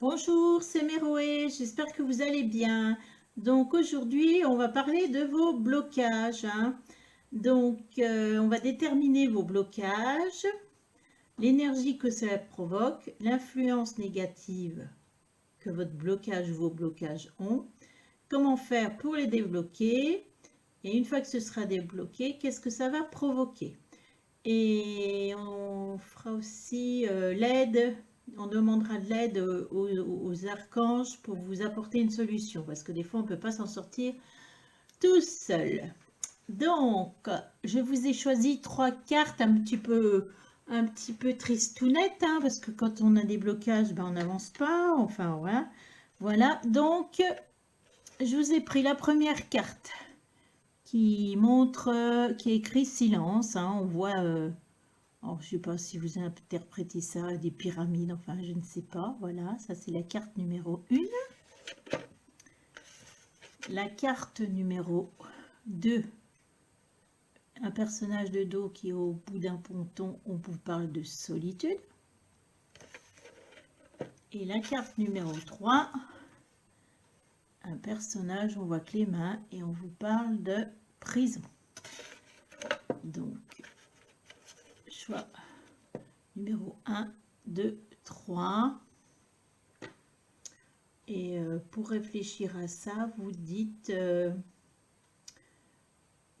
Bonjour, c'est Méroé, j'espère que vous allez bien. Donc aujourd'hui, on va parler de vos blocages, hein. Donc on va déterminer vos blocages, l'énergie que cela provoque, l'influence négative que votre blocage ou vos blocages ont, comment faire pour les débloquer, et une fois que ce sera débloqué, qu'est-ce que ça va provoquer. Et on fera aussi l'aide, on demandera de l'aide aux archanges pour vous apporter une solution, parce que des fois on ne peut pas s'en sortir tout seul. Donc, je vous ai choisi 3 cartes un petit peu tristounettes, hein, parce que quand on a des blocages, ben, on n'avance pas, enfin voilà. Voilà, donc je vous ai pris la première carte qui montre, qui est écrit silence, hein, on voit... alors, je ne sais pas si vous interprétez ça, des pyramides, enfin, je ne sais pas. Voilà, ça c'est la carte numéro 1. La carte numéro 2, un personnage de dos qui est au bout d'un ponton, on vous parle de solitude. Et la carte numéro 3, un personnage, on voit que les mains, et on vous parle de prison. Donc, choix numéro 1, 2, 3. Et pour réfléchir à ça, vous dites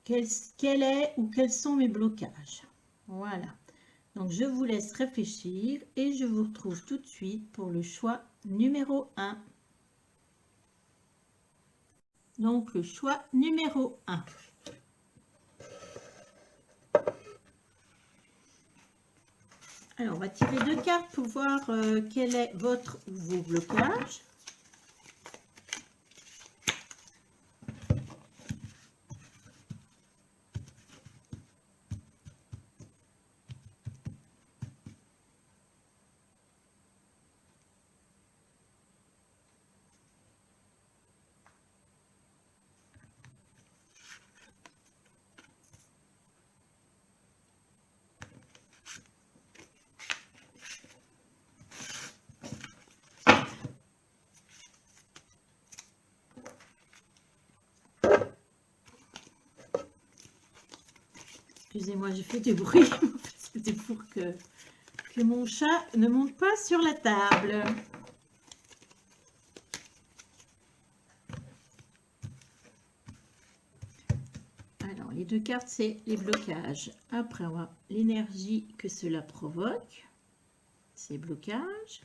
quel est ou quels sont mes blocages. Voilà. Donc je vous laisse réfléchir et je vous retrouve tout de suite pour le choix numéro 1. Donc le choix numéro 1. Alors on va tirer 2 cartes pour voir quel est votre ou vos blocages. Excusez-moi, j'ai fait du bruit. C'était pour que mon chat ne monte pas sur la table. Alors, les 2 cartes, c'est les blocages. Après, on va l'énergie que cela provoque. Ces blocages.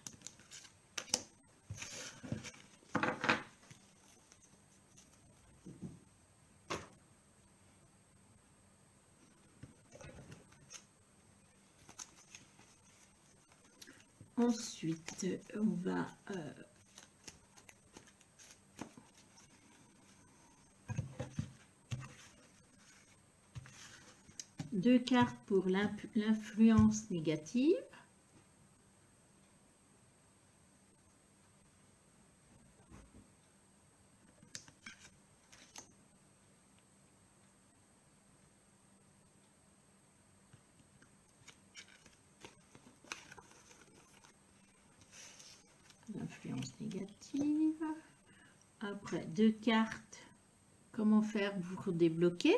Ensuite, on va deux cartes pour l'influence négative. L'influence négative. Après, 2 cartes. Comment faire pour débloquer?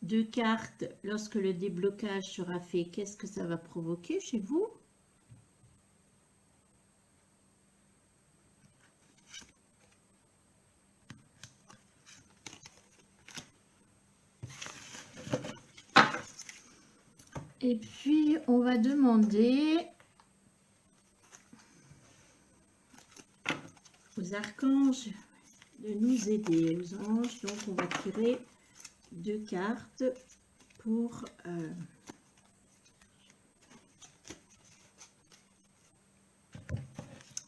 Deux cartes, lorsque le déblocage sera fait, qu'est-ce que ça va provoquer chez vous? Et puis, on va demander aux archanges de nous aider, aux anges. Donc, on va tirer 2 cartes pour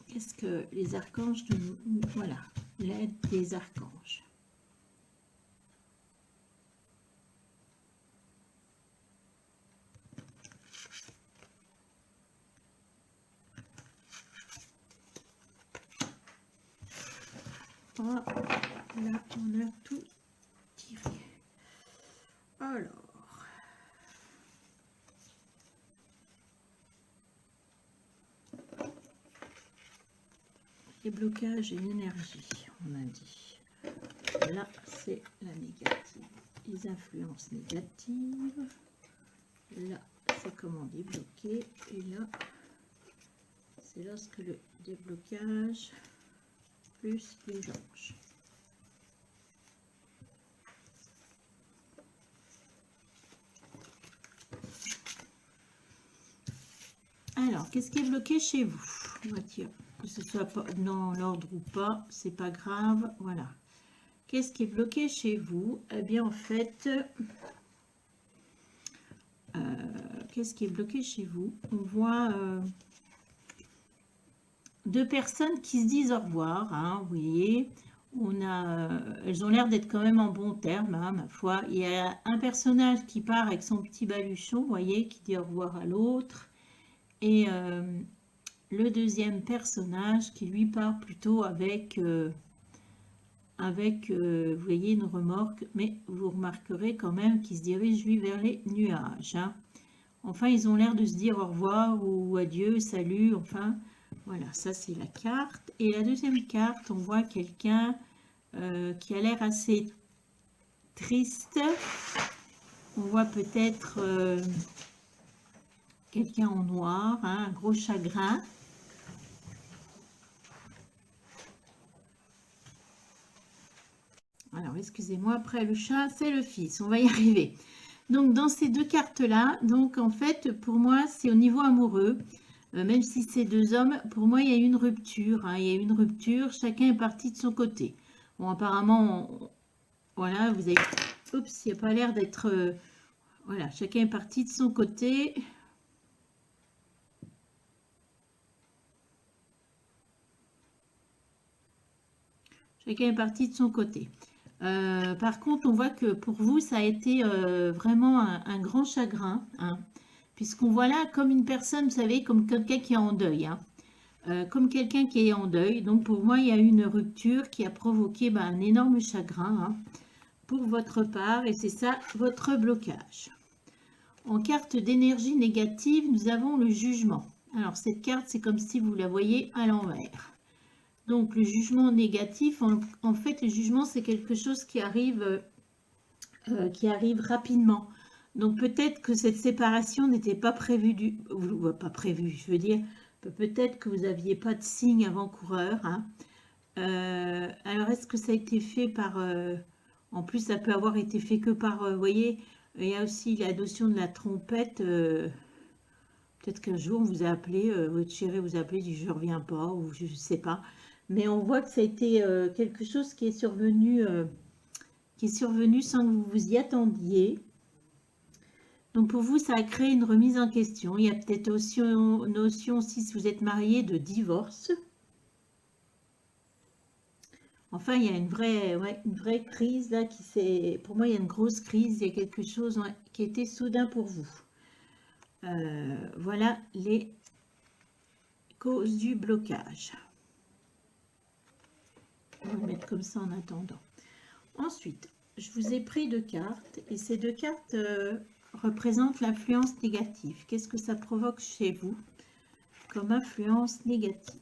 qu'est-ce que les archanges nous... Voilà, l'aide des archanges. 3. Là, on a tout tiré. Alors, les blocages et l'énergie, on a dit. Là, c'est la négative. Les influences négatives. Là, c'est comment débloquer. Et là, c'est lorsque le déblocage plus les anges. Alors, qu'est-ce qui est bloqué chez vous? Que ce soit pas dans l'ordre ou pas, c'est pas grave. Voilà. Qu'est-ce qui est bloqué chez vous? Eh bien, en fait, qu'est-ce qui est bloqué chez vous? On voit deux personnes qui se disent au revoir. Hein, vous voyez, elles ont l'air d'être quand même en bon terme, hein, ma foi. Il y a un personnage qui part avec son petit baluchon, vous voyez, qui dit au revoir à l'autre. Et le deuxième personnage qui lui part plutôt avec, vous voyez, une remorque, mais vous remarquerez quand même qu'il se dirige lui vers les nuages. Hein. Enfin, ils ont l'air de se dire au revoir ou adieu, salut, enfin, voilà, ça c'est la carte. Et la deuxième carte, on voit quelqu'un qui a l'air assez triste. On voit peut-être quelqu'un en noir, hein, un gros chagrin. Alors, excusez-moi, après le chat, c'est le fils. On va y arriver. Donc, dans ces deux cartes-là, donc en fait, pour moi, c'est au niveau amoureux. Même si c'est deux hommes, pour moi, il y a une rupture. Hein, il y a une rupture, chacun est parti de son côté. Bon, apparemment, voilà, vous avez... Oups, il n'y a pas l'air d'être... voilà, chacun est parti de son côté. Chacun est parti de son côté. Par contre, on voit que pour vous, ça a été vraiment un grand chagrin, hein, puisqu'on voit là comme une personne, vous savez, comme quelqu'un qui est en deuil, hein, comme quelqu'un qui est en deuil. Donc pour moi, il y a eu une rupture qui a provoqué un énorme chagrin, hein, pour votre part, et c'est ça votre blocage. En carte d'énergie négative, nous avons le jugement. Alors cette carte, c'est comme si vous la voyez à l'envers. Donc, le jugement négatif, en fait, le jugement, c'est quelque chose qui arrive rapidement. Donc, peut-être que cette séparation n'était pas prévue, pas prévue, je veux dire, peut-être que vous n'aviez pas de signe avant-coureur. Hein. Alors, est-ce que ça a été fait par... en plus, ça peut avoir été fait que par... vous voyez, il y a aussi la notion de la trompette. Peut-être qu'un jour, on vous a appelé, votre chéri vous a appelé, dit « je ne reviens pas » ou je ne sais pas. Mais on voit que ça a été quelque chose qui est survenu sans que vous vous y attendiez. Donc pour vous, ça a créé une remise en question. Il y a peut-être aussi une notion, si vous êtes marié, de divorce. Enfin, il y a une vraie crise là qui s'est... Pour moi, il y a une grosse crise. Il y a quelque chose qui était soudain pour vous. Voilà les causes du blocage. On va le mettre comme ça en attendant. Ensuite, je vous ai pris deux cartes et ces deux cartes représentent l'influence négative. Qu'est-ce que ça provoque chez vous comme influence négative?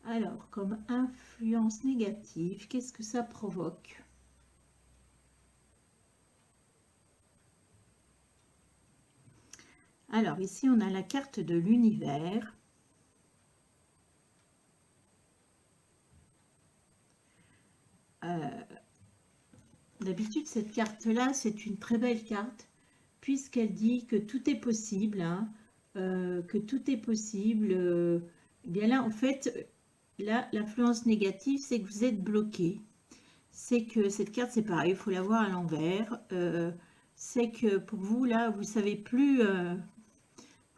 Alors, comme influence négative, qu'est-ce que ça provoque? Alors, ici, on a la carte de l'univers. D'habitude, cette carte-là, c'est une très belle carte, puisqu'elle dit que tout est possible, hein, que tout est possible. Bien là, en fait, là, l'influence négative, c'est que vous êtes bloqué. C'est que cette carte, c'est pareil, il faut la voir à l'envers. C'est que pour vous, là, vous ne savez plus...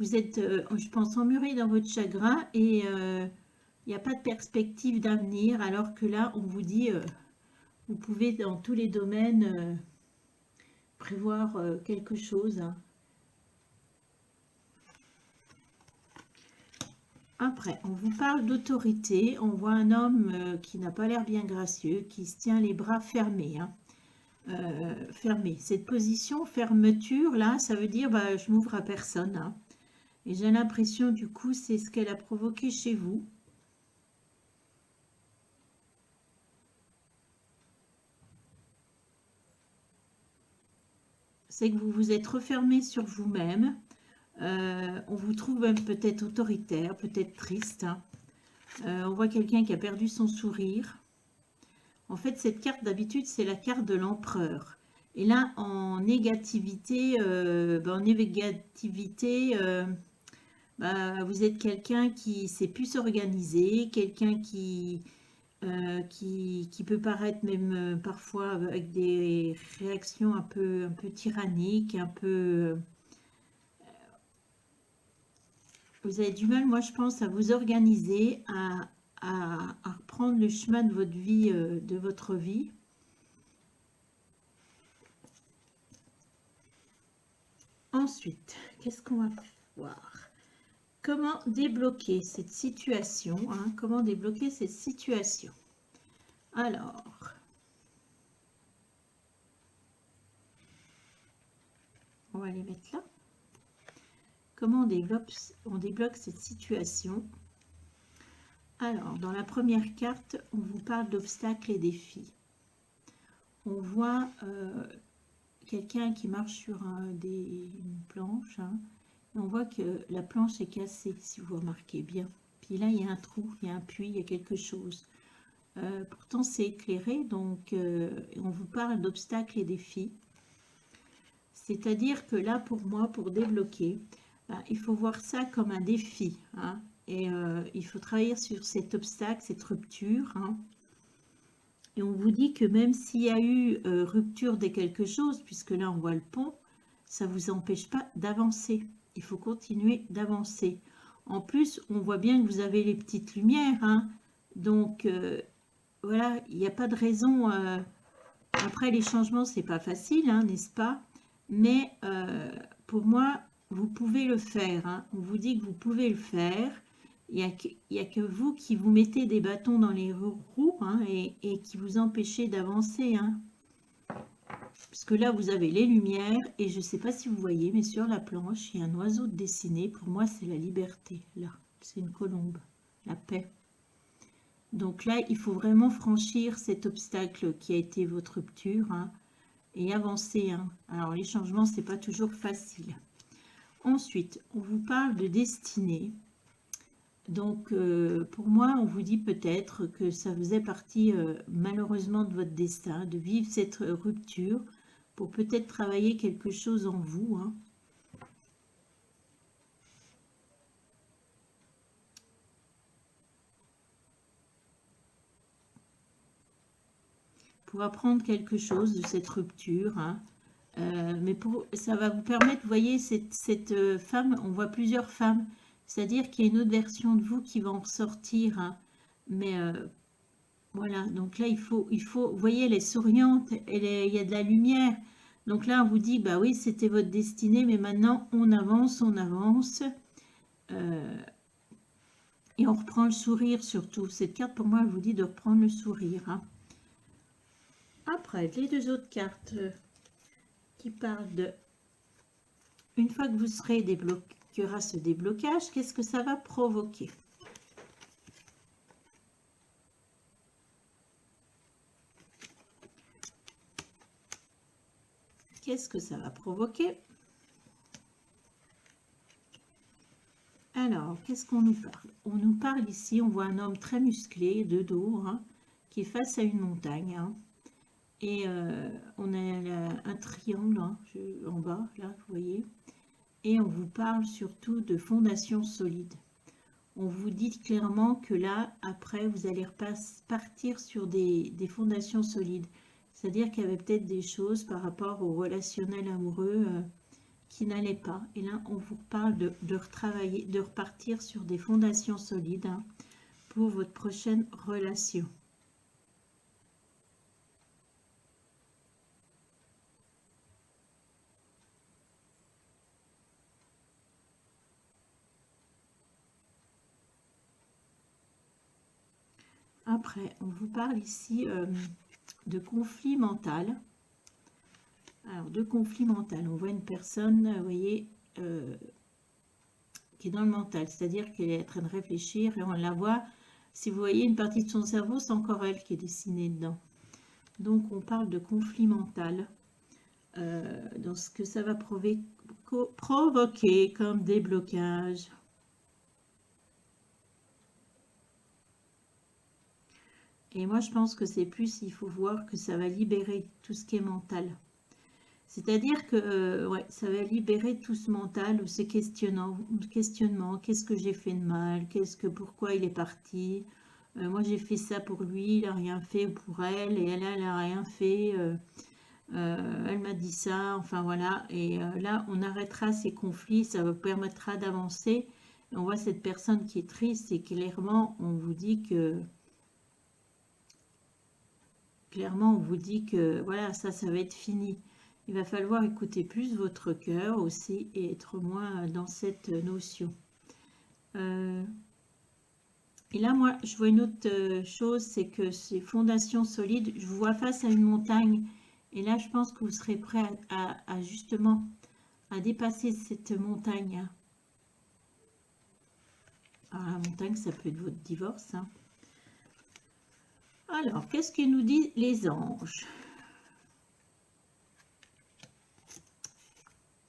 vous êtes, je pense, emmuré dans votre chagrin et il n'y a pas de perspective d'avenir, alors que là, on vous dit... vous pouvez dans tous les domaines prévoir quelque chose. Hein. Après, on vous parle d'autorité. On voit un homme qui n'a pas l'air bien gracieux, qui se tient les bras fermés, hein. Fermés. Cette position, fermeture, là, ça veut dire bah, je m'ouvre à personne, hein. Et j'ai l'impression, du coup, c'est ce qu'elle a provoqué chez vous. C'est que vous vous êtes refermé sur vous-même. On vous trouve même peut-être autoritaire, peut-être triste, hein. On voit quelqu'un qui a perdu son sourire. En fait, cette carte, d'habitude, c'est la carte de l'empereur. Et là, en négativité, vous êtes quelqu'un qui sait plus s'organiser, quelqu'un qui peut paraître même parfois avec des réactions un peu tyranniques, un peu... Vous avez du mal, moi je pense, à vous organiser, à reprendre le chemin de votre vie, Ensuite, qu'est-ce qu'on va voir? Comment débloquer cette situation, hein? Comment débloquer cette situation? Alors, on va les mettre là. Comment on débloque cette situation? Alors, dans la première carte, on vous parle d'obstacles et défis. On voit quelqu'un qui marche sur une planche, hein, et on voit que la planche est cassée, si vous remarquez bien. Puis là, il y a un trou, il y a un puits, il y a quelque chose. Pourtant, c'est éclairé, donc on vous parle d'obstacles et défis. C'est-à-dire que là, pour moi, pour débloquer, il faut voir ça comme un défi, hein, et il faut travailler sur cet obstacle, cette rupture, hein. Et on vous dit que même s'il y a eu rupture de quelque chose, puisque là on voit le pont, ça ne vous empêche pas d'avancer. Il faut continuer d'avancer. En plus, on voit bien que vous avez les petites lumières, hein. Donc voilà, il n'y a pas de raison. Après, les changements, c'est pas facile, hein, n'est-ce pas? Mais pour moi, vous pouvez le faire, hein. On vous dit que vous pouvez le faire. Il n'y a que vous qui vous mettez des bâtons dans les roues, hein, et qui vous empêchez d'avancer, hein. Parce que là, vous avez les lumières et je ne sais pas si vous voyez, mais sur la planche, il y a un oiseau dessiné. Pour moi, c'est la liberté, là. C'est une colombe, la paix. Donc là, il faut vraiment franchir cet obstacle qui a été votre rupture, hein, et avancer, hein. Alors, les changements, c'est pas toujours facile. Ensuite, on vous parle de destinée. Donc, pour moi, on vous dit peut-être que ça faisait partie, malheureusement, de votre destin, de vivre cette rupture pour peut-être travailler quelque chose en vous, hein. Pour apprendre quelque chose de cette rupture, hein. Mais ça va vous permettre, vous voyez, cette femme, on voit plusieurs femmes, c'est-à-dire qu'il y a une autre version de vous qui va en ressortir, hein. Mais voilà, donc là, vous voyez, elle est souriante, il y a de la lumière. Donc là, on vous dit, bah oui, c'était votre destinée, mais maintenant, on avance, et on reprend le sourire surtout. Cette carte, pour moi, elle vous dit de reprendre le sourire, hein. Après, les deux autres cartes qui parlent de... Une fois que vous serez débloqué, qu'il y aura ce déblocage, qu'est-ce que ça va provoquer? Qu'est-ce que ça va provoquer? Alors, qu'est-ce qu'on nous parle? On nous parle ici, on voit un homme très musclé, de dos, hein, qui est face à une montagne, hein. Et on a un triangle, hein, en bas, là, vous voyez. Et on vous parle surtout de fondations solides. On vous dit clairement que là, après, vous allez partir sur des fondations solides. C'est-à-dire qu'il y avait peut-être des choses par rapport au relationnel amoureux qui n'allaient pas. Et là, on vous parle de retravailler, de repartir sur des fondations solides, hein, pour votre prochaine relation. Après, on vous parle ici de conflit mental. Alors, de conflit mental, on voit une personne, vous voyez, qui est dans le mental, c'est-à-dire qu'elle est en train de réfléchir et on la voit. Si vous voyez une partie de son cerveau, c'est encore elle qui est dessinée dedans. Donc, on parle de conflit mental. Dans ce que ça va provoquer comme déblocage. Et moi, je pense que c'est plus, il faut voir que ça va libérer tout ce qui est mental. C'est-à-dire que ouais, ça va libérer tout ce mental ou ce questionnement. Qu'est-ce que j'ai fait de mal? Pourquoi il est parti? Moi, j'ai fait ça pour lui, il n'a rien fait pour elle, et elle n'a rien fait. Elle m'a dit ça, enfin voilà. Et là, on arrêtera ces conflits, ça vous permettra d'avancer. On voit cette personne qui est triste et clairement, on vous dit que voilà, ça va être fini. Il va falloir écouter plus votre cœur aussi et être moins dans cette notion. Et là, moi, je vois une autre chose, c'est que ces fondations solides, je vous vois face à une montagne. Et là, je pense que vous serez prêt à justement à dépasser cette montagne. Alors, la montagne, ça peut être votre divorce. Hein. Alors, qu'est-ce que nous disent les anges?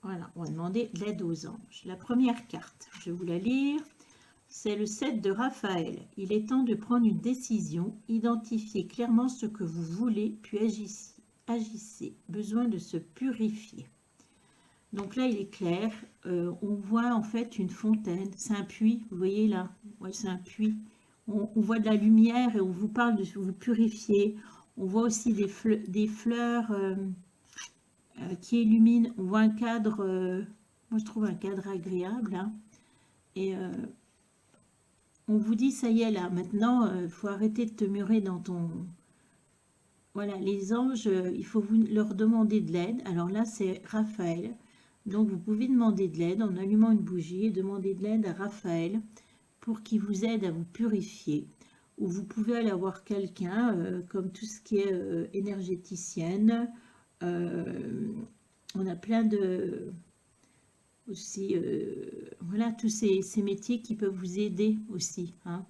Voilà, on va demander l'aide aux anges. La première carte, je vais vous la lire. C'est le 7 de Raphaël. Il est temps de prendre une décision. Identifiez clairement ce que vous voulez, puis agissez. Besoin de se purifier. Donc là, il est clair. On voit en fait une fontaine. C'est un puits. Vous voyez là? Ouais, c'est un puits. On voit de la lumière et on vous parle de vous purifier. On voit aussi des fleurs qui illuminent. On voit un cadre. Moi, je trouve un cadre agréable. Hein. Et on vous dit, ça y est, là, maintenant, il faut arrêter de te murer dans ton... Voilà, les anges, il faut leur demander de l'aide. Alors là, c'est Raphaël. Donc, vous pouvez demander de l'aide en allumant une bougie et demander de l'aide à Raphaël pour qu'il vous aide à vous purifier. Ou vous pouvez aller voir quelqu'un, comme tout ce qui est énergéticienne. On a plein de... aussi, voilà, tous ces métiers qui peuvent vous aider aussi. Hein.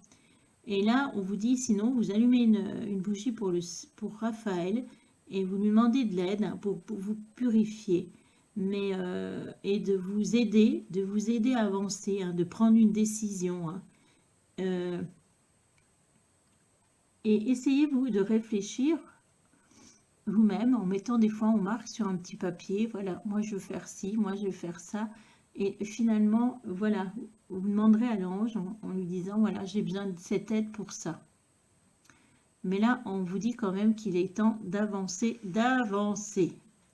Et là, on vous dit, sinon, vous allumez une bougie pour Raphaël et vous lui demandez de l'aide hein, pour vous purifier. Mais, et de vous aider à avancer, hein, de prendre une décision. Hein. Et essayez-vous de réfléchir vous-même en mettant des fois, on marque sur un petit papier, voilà, moi je veux faire ci, moi je veux faire ça. Et finalement, voilà, vous demanderez à l'ange en lui disant, voilà, j'ai besoin de cette aide pour ça. Mais là, on vous dit quand même qu'il est temps d'avancer,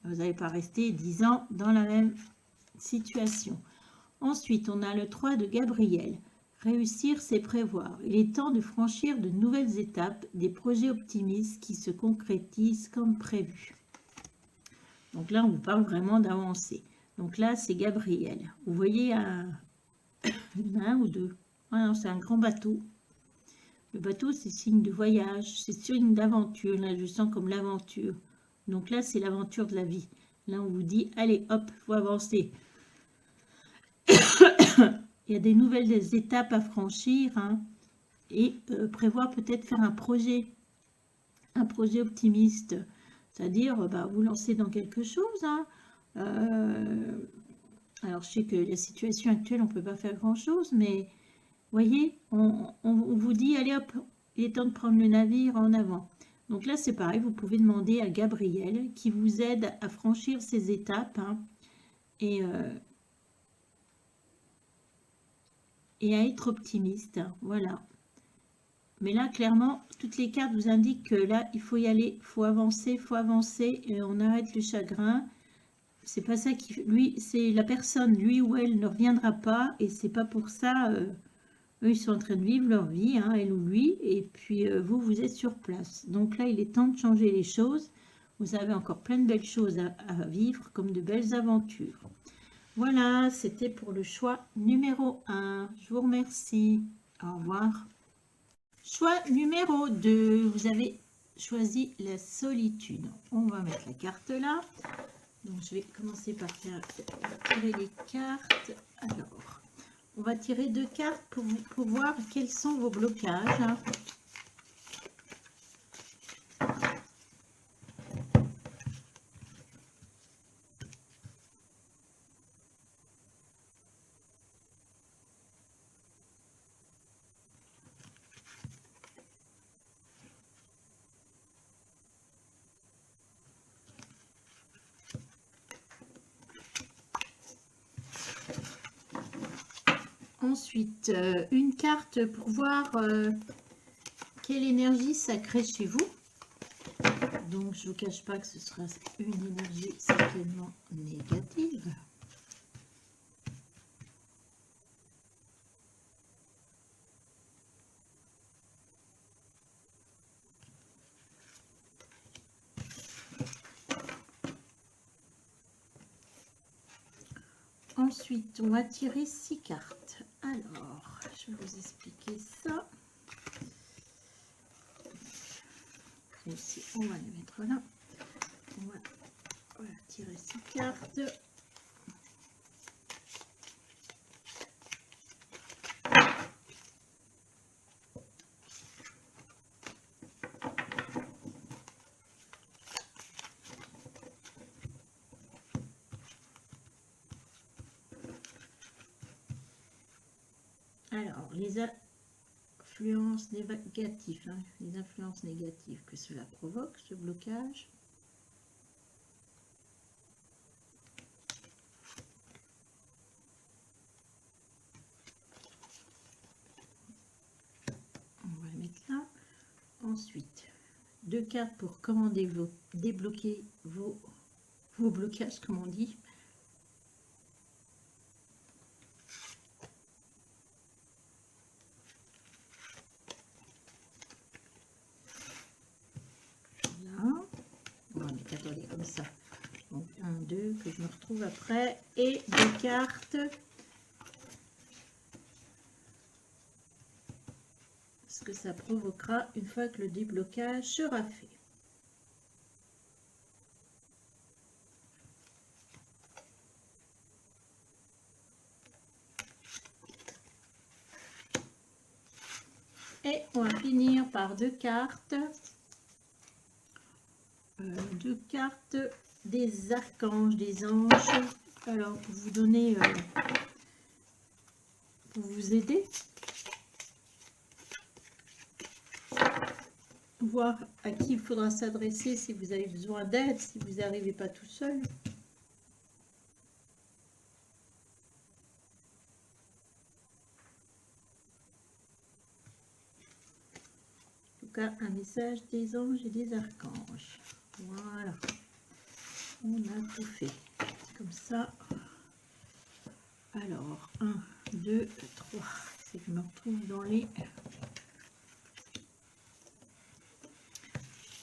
Vous n'allez pas rester 10 ans dans la même situation. Ensuite, on a le 3 de Gabriel. Réussir, c'est prévoir. Il est temps de franchir de nouvelles étapes, des projets optimistes qui se concrétisent comme prévu. Donc là, on vous parle vraiment d'avancer. Donc là, c'est Gabriel. Vous voyez un ou deux. Ah non, c'est un grand bateau. Le bateau, c'est signe de voyage, c'est signe d'aventure. Là, je sens comme l'aventure. Donc là, c'est l'aventure de la vie. Là, on vous dit, allez, hop, il faut avancer. Il y a des nouvelles étapes à franchir hein, et prévoir peut-être faire un projet optimiste. C'est-à-dire, bah, vous lancer dans quelque chose. Hein. Alors, je sais que la situation actuelle, on ne peut pas faire grand-chose, mais voyez, on vous dit, allez hop, il est temps de prendre le navire en avant. Donc là, c'est pareil, vous pouvez demander à Gabriel qui vous aide à franchir ces étapes hein, et à être optimiste. Voilà. Mais là, clairement, toutes les cartes vous indiquent que là, il faut y aller, il faut avancer, et on arrête le chagrin. C'est pas ça qui... Lui, c'est la personne, lui ou elle, ne reviendra pas, et c'est pas pour ça... eux, ils sont en train de vivre leur vie, hein, elle ou lui, et puis vous, vous êtes sur place. Donc là, il est temps de changer les choses. Vous avez encore plein de belles choses à vivre, comme de belles aventures. Voilà, c'était pour le choix numéro 1. Je vous remercie. Au revoir. Choix numéro 2, vous avez choisi la solitude. On va mettre la carte là. Donc, je vais commencer par tirer les cartes. Alors, on va tirer 2 cartes pour voir quels sont vos blocages. Ensuite, une carte pour voir quelle énergie ça crée chez vous. Donc, je ne vous cache pas que ce sera une énergie certainement négative. Ensuite, on va tirer 6 cartes. Alors, je vais vous expliquer ça. Ici, on va les mettre là. On va voilà, tirer 6 cartes. Alors, les influences négatives, les influences négatives que cela provoque, ce blocage. On va le mettre là. Ensuite, 2 cartes pour comment débloquer vos blocages, comme on dit. Attendez, comme ça. Donc 1, 2, que je me retrouve après. Et 2 cartes. Ce que ça provoquera une fois que le déblocage sera fait. Et on va finir par 2 cartes. 2 cartes des archanges, des anges. Alors, pour vous donner, pour vous aider, voir à qui il faudra s'adresser si vous avez besoin d'aide, si vous n'arrivez pas tout seul. En tout cas, un message des anges et des archanges. Voilà. On a tout fait. Comme ça. Alors, 1, 2, 3. C'est que je me retrouve dans les...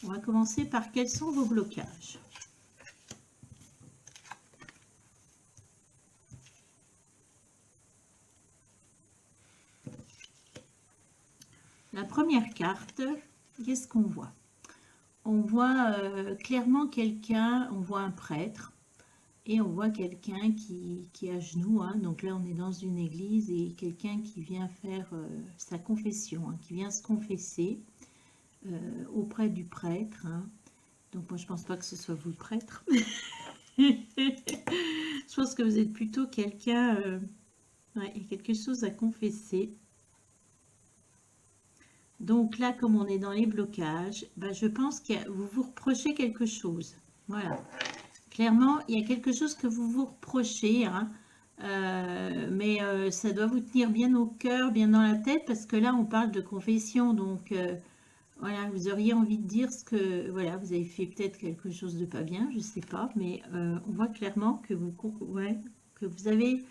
On va commencer par quels sont vos blocages. La première carte, qu'est-ce qu'on voit? On voit clairement quelqu'un, on voit un prêtre et on voit quelqu'un qui est à genoux. Hein. Donc là, on est dans une église et quelqu'un qui vient faire sa confession, hein, qui vient se confesser auprès du prêtre. Hein. Donc moi, je pense pas que ce soit vous le prêtre. Je pense que vous êtes plutôt quelqu'un, ouais, il y a quelque chose à confesser. Donc là, comme on est dans les blocages, ben, je pense que vous vous reprochez quelque chose. Voilà. Clairement, il y a quelque chose que vous vous reprochez, hein, mais ça doit vous tenir bien au cœur, bien dans la tête, parce que là, on parle de confession. Donc, voilà, vous auriez envie de dire ce que, voilà, vous avez fait peut-être quelque chose de pas bien, je ne sais pas, mais on voit clairement que vous avez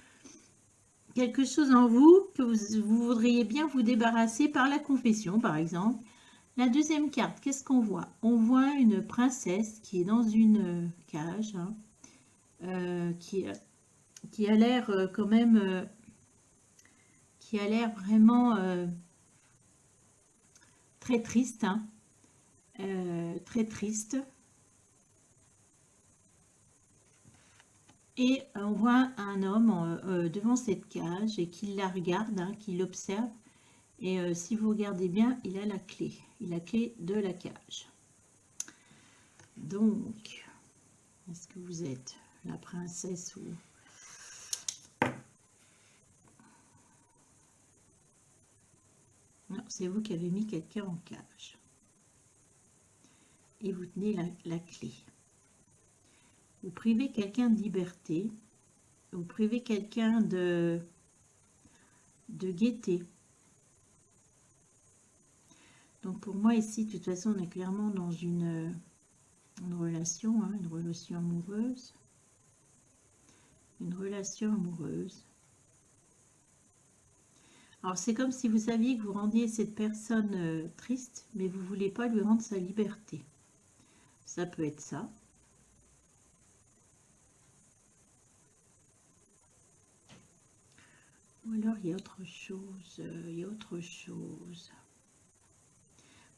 quelque chose en vous que vous voudriez bien vous débarrasser par la confession, par exemple. La deuxième carte, qu'est-ce qu'on voit? On voit une princesse qui est dans une cage, hein, qui a l'air quand même, qui a l'air vraiment très triste, hein, très triste. Et on voit un homme devant cette cage et qui la regarde, hein, qui l'observe. Et si vous regardez bien, il a la clé. Il a la clé de la cage. Donc, est-ce que vous êtes la princesse ou... Non, c'est vous qui avez mis quelqu'un en cage. Et vous tenez la clé. Vous privez quelqu'un de liberté. Vous privez quelqu'un de gaieté. Donc pour moi ici, de toute façon, on est clairement dans une relation, hein, une relation amoureuse. Une relation amoureuse. Alors c'est comme si vous saviez que vous rendiez cette personne triste, mais vous ne voulez pas lui rendre sa liberté. Ça peut être ça. Ou alors il y a autre chose,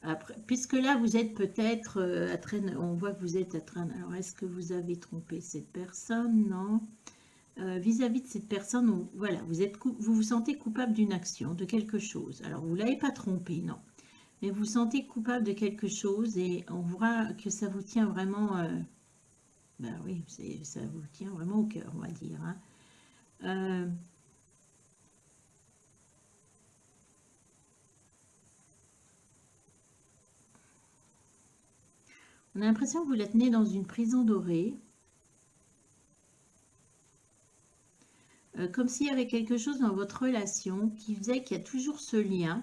Après, puisque là vous êtes peut-être à traîner, on voit que vous êtes à traîner. Alors est-ce que vous avez trompé cette personne? Non. Vis-à-vis de cette personne, voilà, vous vous sentez coupable d'une action, de quelque chose. Alors vous ne l'avez pas trompé, non. Mais vous vous sentez coupable de quelque chose et on voit que ça vous tient vraiment, ben oui, ça vous tient vraiment au cœur, on va dire. Hein. On a l'impression que vous la tenez dans une prison dorée. Comme s'il y avait quelque chose dans votre relation qui faisait qu'il y a toujours ce lien.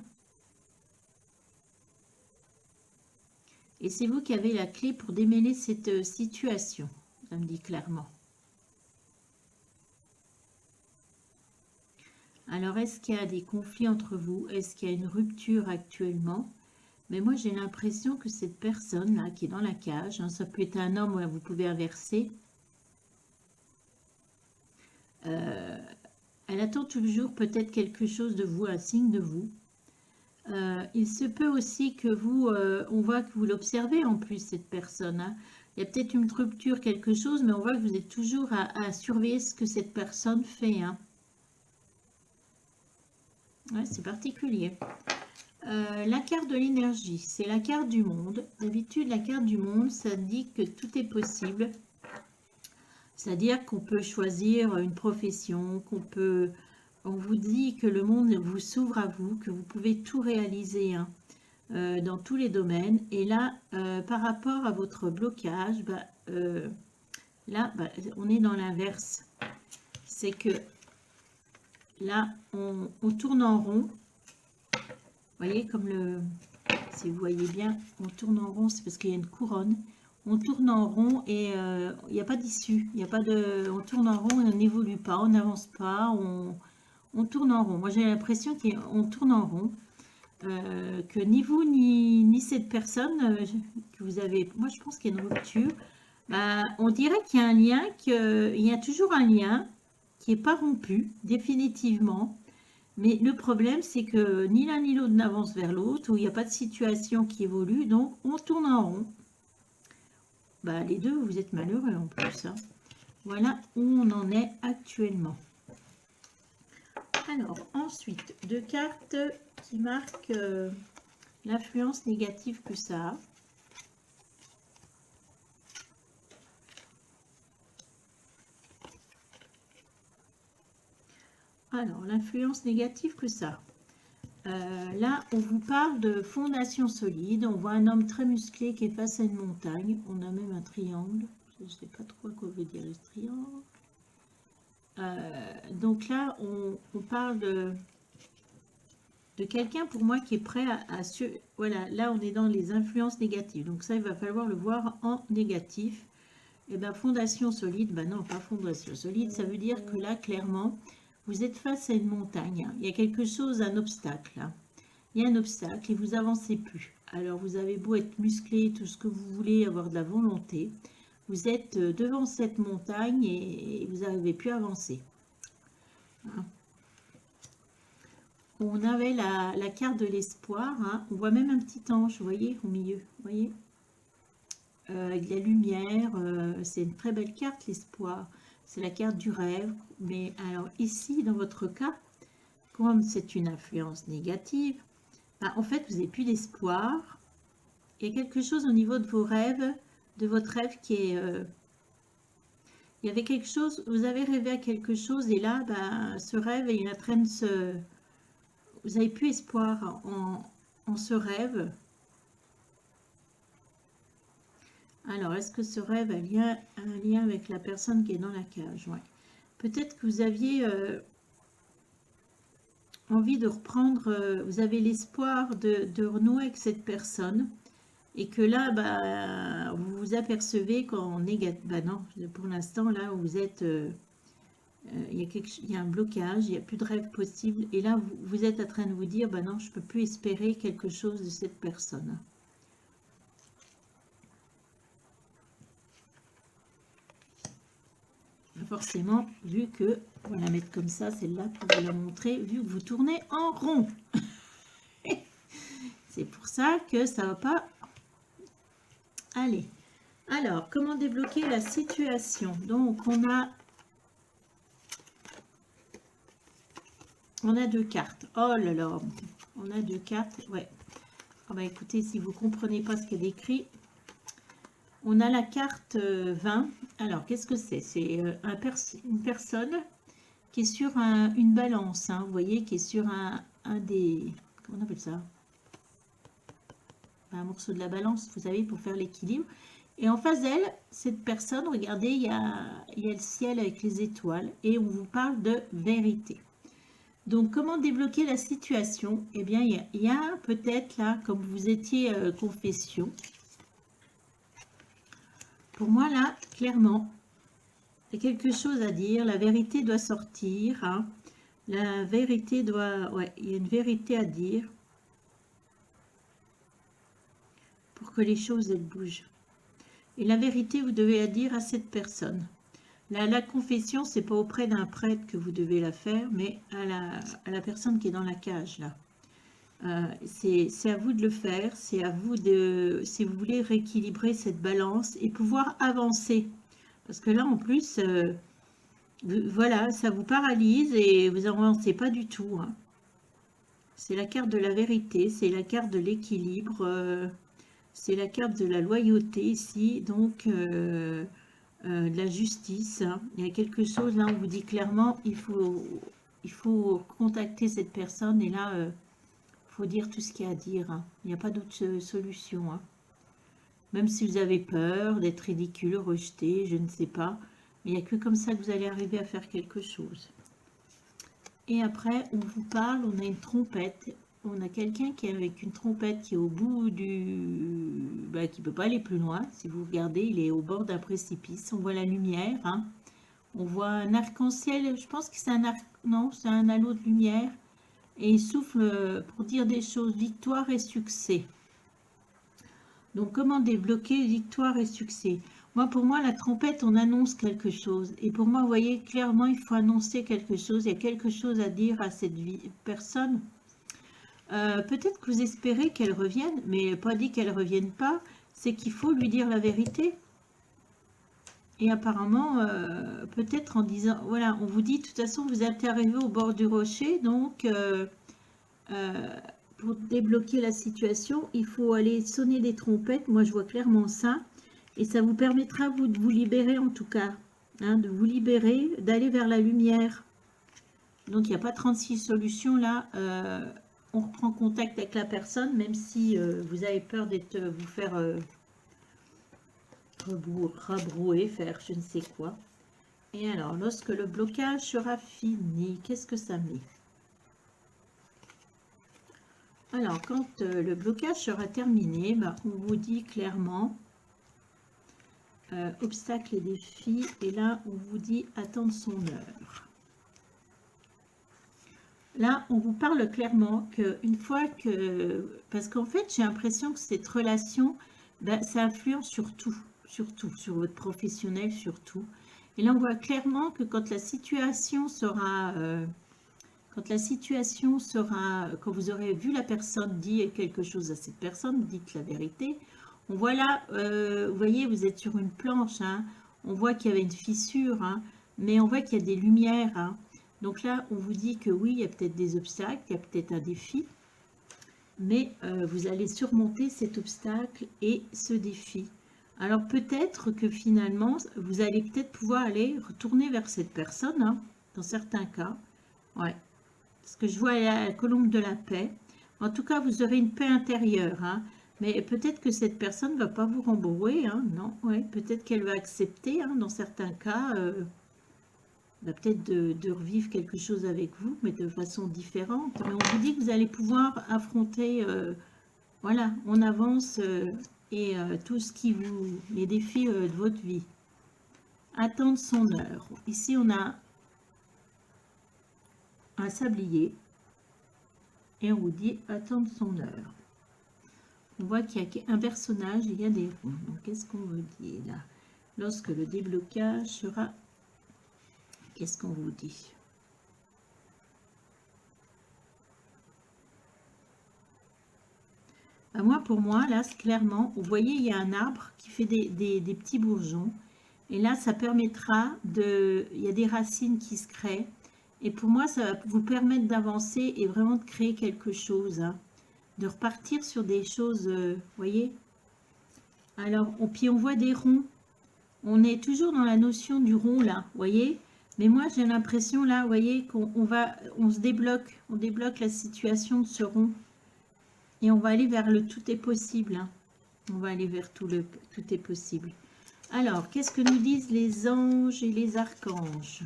Et c'est vous qui avez la clé pour démêler cette situation. Ça me dit clairement. Alors, est-ce qu'il y a des conflits entre vous? Est-ce qu'il y a une rupture actuellement? Mais moi, j'ai l'impression que cette personne-là qui est dans la cage, hein, ça peut être un homme, vous pouvez inverser. Elle attend toujours peut-être quelque chose de vous, un signe de vous. Il se peut aussi que vous, on voit que vous l'observez en plus, cette personne. Hein. Il y a peut-être une rupture, quelque chose, mais on voit que vous êtes toujours à surveiller ce que cette personne fait. Hein. Ouais, c'est particulier. La carte de l'énergie, c'est la carte du monde. D'habitude, la carte du monde, ça dit que tout est possible. C'est-à-dire qu'on peut choisir une profession, on vous dit que le monde vous s'ouvre à vous, que vous pouvez tout réaliser hein, dans tous les domaines. Et là, par rapport à votre blocage, là, on est dans l'inverse. C'est que là, on tourne en rond. Vous voyez, si vous voyez bien, on tourne en rond, c'est parce qu'il y a une couronne. On tourne en rond et il n'y a pas d'issue. On tourne en rond et on n'évolue pas, on n'avance pas, on tourne en rond. Moi, j'ai l'impression qu'on tourne en rond, que ni vous ni cette personne que vous avez. Moi, je pense qu'il y a une rupture. On dirait qu'il y a un lien, qu'il y a toujours un lien qui n'est pas rompu, définitivement. Mais le problème, c'est que ni l'un ni l'autre n'avance vers l'autre, où il n'y a pas de situation qui évolue, donc on tourne en rond. Les deux, vous êtes malheureux en plus. Hein. Voilà où on en est actuellement. Alors, ensuite, deux cartes qui marquent l'influence négative que ça a. Alors, l'influence négative que ça. Là, on vous parle de fondation solide. On voit un homme très musclé qui est face à une montagne. On a même un triangle. Je ne sais pas trop quoi veut dire ce triangle. Donc là, on parle de quelqu'un pour moi qui est prêt voilà, là, on est dans les influences négatives. Donc ça, il va falloir le voir en négatif. Et bien, fondation solide, non, pas fondation solide. Ça veut dire que là, clairement... Vous êtes face à une montagne, il y a quelque chose, un obstacle. Hein. Il y a un obstacle et vous avancez plus. Alors vous avez beau être musclé, tout ce que vous voulez, avoir de la volonté. Vous êtes devant cette montagne et vous n'arrivez plus à avancer. Hein. on avait la carte de l'espoir. Hein. On voit même un petit ange, vous voyez, au milieu. Vous voyez, avec la lumière. C'est une très belle carte, l'espoir. C'est la carte du rêve. Mais alors ici, dans votre cas, comme c'est une influence négative, ben, en fait, vous n'avez plus d'espoir. Il y a quelque chose au niveau de vos rêves, de votre rêve qui est... il y avait quelque chose, vous avez rêvé à quelque chose et là, ben, ce rêve, il est en train de se... Vous n'avez plus espoir en ce rêve. Alors, est-ce que ce rêve a un lien avec la personne qui est dans la cage? Ouais. Peut-être que vous aviez envie de reprendre, vous avez l'espoir de renouer avec cette personne. Et que là, bah, vous vous apercevez qu'en négatif, bah non, pour l'instant, là où vous êtes, il y a un blocage, il n'y a plus de rêve possible. Et là, vous êtes en train de vous dire, bah non, je ne peux plus espérer quelque chose de cette personne. Forcément, vu que, on va la mettre comme ça, celle-là, pour vous la montrer, vu que vous tournez en rond. C'est pour ça que ça ne va pas aller. Alors, comment débloquer la situation? Donc, on a deux cartes. Oh là là, on a deux cartes. Ouais. Oh bah écoutez, si vous ne comprenez pas ce qui est décrit, on a la carte 20. Alors, qu'est-ce que c'est? C'est une personne qui est sur une balance. Hein, vous voyez, qui est sur un des... Comment on appelle ça? Un morceau de la balance, vous savez, pour faire l'équilibre. Et en face d'elle, cette personne, regardez, il y a le ciel avec les étoiles. Et on vous parle de vérité. Donc, comment débloquer la situation? Eh bien, il y a peut-être là, comme vous étiez confession. Pour moi, là, clairement, il y a quelque chose à dire. La vérité doit sortir. Hein. La vérité doit... Ouais, il y a une vérité à dire. Pour que les choses, elles bougent. Et la vérité, vous devez la dire à cette personne. La confession, c'est pas auprès d'un prêtre que vous devez la faire, mais à la personne qui est dans la cage, là. C'est à vous de le faire, c'est à vous de, si vous voulez rééquilibrer cette balance et pouvoir avancer. Parce que là, en plus, voilà, ça vous paralyse et vous n'avancez pas du tout. Hein. C'est la carte de la vérité, c'est la carte de l'équilibre, c'est la carte de la loyauté ici, donc de la justice. Hein. Il y a quelque chose, là, on vous dit clairement, il faut contacter cette personne et là... faut dire tout ce qu'il y a à dire. Hein. Il n'y a pas d'autre solution. Hein. Même si vous avez peur d'être ridicule, rejeté, je ne sais pas. Mais il n'y a que comme ça que vous allez arriver à faire quelque chose. Et après, on vous parle, on a une trompette. On a quelqu'un qui est avec une trompette qui est au bout du... Bah, qui ne peut pas aller plus loin. Si vous regardez, il est au bord d'un précipice. On voit la lumière. Hein. On voit un arc-en-ciel. Je pense que c'est un arc... Non, c'est un halo de lumière. Et il souffle pour dire des choses, victoire et succès. Donc, comment débloquer victoire et succès? Moi, pour moi, la trompette, on annonce quelque chose. Et pour moi, vous voyez, clairement, il faut annoncer quelque chose. Il y a quelque chose à dire à cette personne. Peut-être que vous espérez qu'elle revienne, mais pas dit qu'elle ne revienne pas. C'est qu'il faut lui dire la vérité. Et apparemment, peut-être en disant, voilà, on vous dit, de toute façon, vous êtes arrivé au bord du rocher, donc pour débloquer la situation, il faut aller sonner des trompettes. Moi, je vois clairement ça. Et ça vous permettra, vous, de vous libérer, en tout cas, hein, de vous libérer, d'aller vers la lumière. Donc, il n'y a pas 36 solutions, là. On reprend contact avec la personne, même si vous avez peur d'être, vous faire... rabrouer, faire je ne sais quoi. Et alors, lorsque le blocage sera fini, qu'est-ce que ça met? Alors, quand le blocage sera terminé, bah, on vous dit clairement obstacles et défis. Et là, on vous dit attendre son heure. Là, on vous parle clairement qu'une fois que... Parce qu'en fait, j'ai l'impression que cette relation, bah, ça influence sur tout. Surtout, sur votre professionnel, surtout. Et là, on voit clairement que quand la situation sera... Quand la situation sera, quand vous aurez vu la personne dire quelque chose à cette personne, dites la vérité. On voit là, vous voyez, vous êtes sur une planche, hein, on voit qu'il y avait une fissure, hein, mais on voit qu'il y a des lumières. Hein. Donc là, on vous dit que oui, il y a peut-être des obstacles, il y a peut-être un défi, mais vous allez surmonter cet obstacle et ce défi. Alors peut-être que finalement, vous allez peut-être pouvoir aller retourner vers cette personne, hein, dans certains cas. Ouais, parce que je vois la colombe de la paix. En tout cas, vous aurez une paix intérieure, hein, mais peut-être que cette personne ne va pas vous rembourrer, hein, non, ouais, peut-être qu'elle va accepter, hein, dans certains cas, peut-être de revivre quelque chose avec vous, mais de façon différente. Mais on vous dit que vous allez pouvoir affronter, voilà, on avance et tout ce qui vous, les défis de votre vie. Attendre son heure. Ici, on a un sablier et on vous dit attendre son heure. On voit qu'il y a un personnage et il y a des ronds. Donc, qu'est-ce qu'on vous dit là? Lorsque le déblocage sera... Qu'est-ce qu'on vous dit? Moi, pour moi, là, clairement, vous voyez, il y a un arbre qui fait des petits bourgeons. Et là, ça permettra de... Il y a des racines qui se créent. Et pour moi, ça va vous permettre d'avancer et vraiment de créer quelque chose. Hein, de repartir sur des choses, vous voyez. Alors, puis on voit des ronds. On est toujours dans la notion du rond, là, vous voyez. Mais moi, j'ai l'impression, là, vous voyez, on se débloque. On débloque la situation de ce rond. Et on va aller vers le tout est possible. Hein. On va aller vers tout est possible. Alors, qu'est-ce que nous disent les anges et les archanges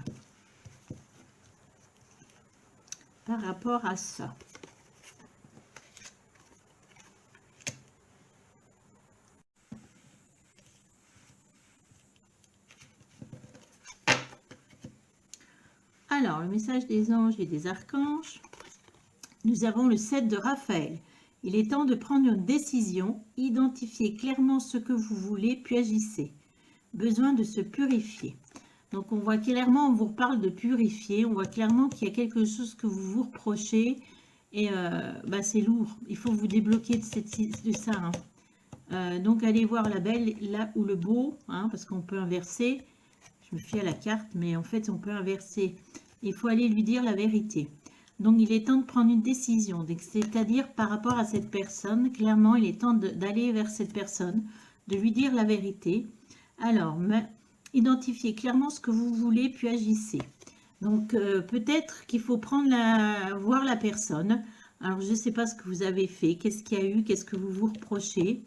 par rapport à ça? Alors, le message des anges et des archanges. Nous avons le 7 de Raphaël. Il est temps de prendre une décision, identifiez clairement ce que vous voulez, puis agissez. Besoin de se purifier. Donc on voit clairement, on vous reparle de purifier, on voit clairement qu'il y a quelque chose que vous vous reprochez, et c'est lourd, il faut vous débloquer de ça. Hein. Donc allez voir la belle, là ou le beau, hein, parce qu'on peut inverser, je me fie à la carte, mais en fait on peut inverser, il faut aller lui dire la vérité. Donc, il est temps de prendre une décision, c'est-à-dire par rapport à cette personne. Clairement, il est temps d'aller vers cette personne, de lui dire la vérité. Alors, identifiez clairement ce que vous voulez, puis agissez. Donc, peut-être qu'il faut voir la personne. Alors, je ne sais pas ce que vous avez fait, qu'est-ce qu'il y a eu, qu'est-ce que vous vous reprochez.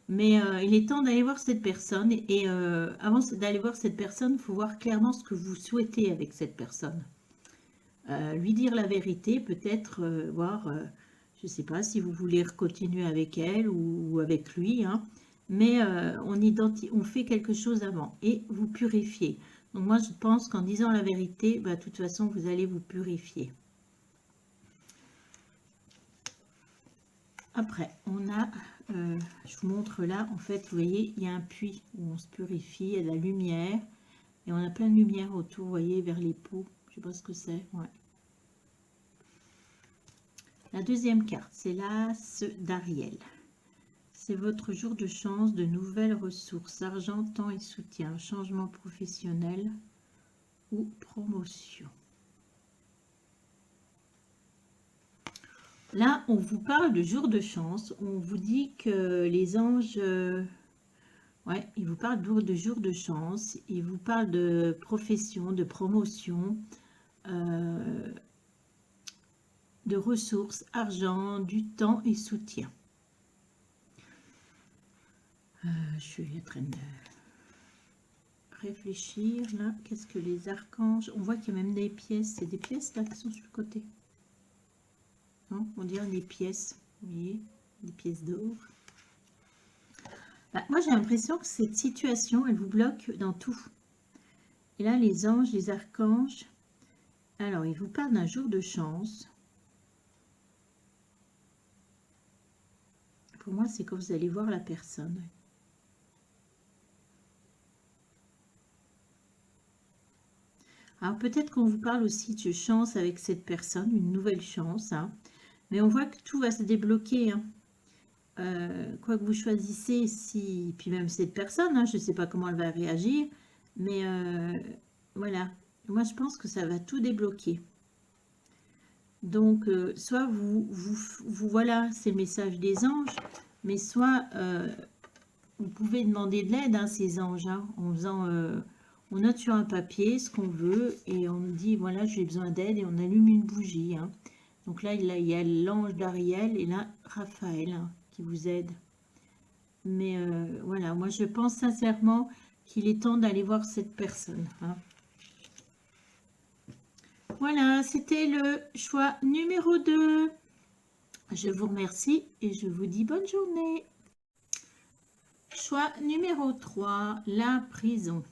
Mais il est temps d'aller voir cette personne. Et avant d'aller voir cette personne, il faut voir clairement ce que vous souhaitez avec cette personne. Lui dire la vérité, peut-être voir, je ne sais pas si vous voulez continuer avec elle ou avec lui, hein, mais on fait quelque chose avant et vous purifiez. Donc moi je pense qu'en disant la vérité, de toute façon vous allez vous purifier. Après, on a, je vous montre là, en fait, vous voyez, il y a un puits où on se purifie, il y a de la lumière, et on a plein de lumière autour, vous voyez, vers les peaux. Je sais pas ce que c'est, ouais. La deuxième carte, c'est l'As d'Ariel. C'est votre jour de chance, de nouvelles ressources, argent, temps et soutien, changement professionnel ou promotion. Là, on vous parle de jour de chance. On vous dit que les anges... ouais, ils vous parlent de jour de chance. Ils vous parlent de profession, de promotion, de ressources, argent, du temps et soutien. Je suis en train de réfléchir là. Qu'est-ce que les archanges... On voit qu'il y a même des pièces. C'est des pièces là qui sont sur le côté. Non, on dirait des pièces. Vous voyez, des pièces d'or. Moi, j'ai l'impression que cette situation, elle vous bloque dans tout. Et là, les anges, les archanges... Alors, ils vous parlent d'un jour de chance. Pour moi, c'est quand vous allez voir la personne. Alors peut-être qu'on vous parle aussi de chance avec cette personne, une nouvelle chance, hein. Mais on voit que tout va se débloquer, hein. Quoi que vous choisissez, si, puis même cette personne, hein, je ne sais pas comment elle va réagir, mais voilà, moi je pense que ça va tout débloquer. Donc, soit voilà, c'est le message des anges, mais soit vous pouvez demander de l'aide, hein, ces anges, hein, en faisant, on note sur un papier ce qu'on veut et on dit, voilà, j'ai besoin d'aide et on allume une bougie, hein. Donc là, il y a l'ange d'Ariel et là, Raphaël, hein, qui vous aide. Mais voilà, moi je pense sincèrement qu'il est temps d'aller voir cette personne, hein. Voilà, c'était le choix numéro 2. Je vous remercie et je vous dis bonne journée. Choix numéro 3, la prison.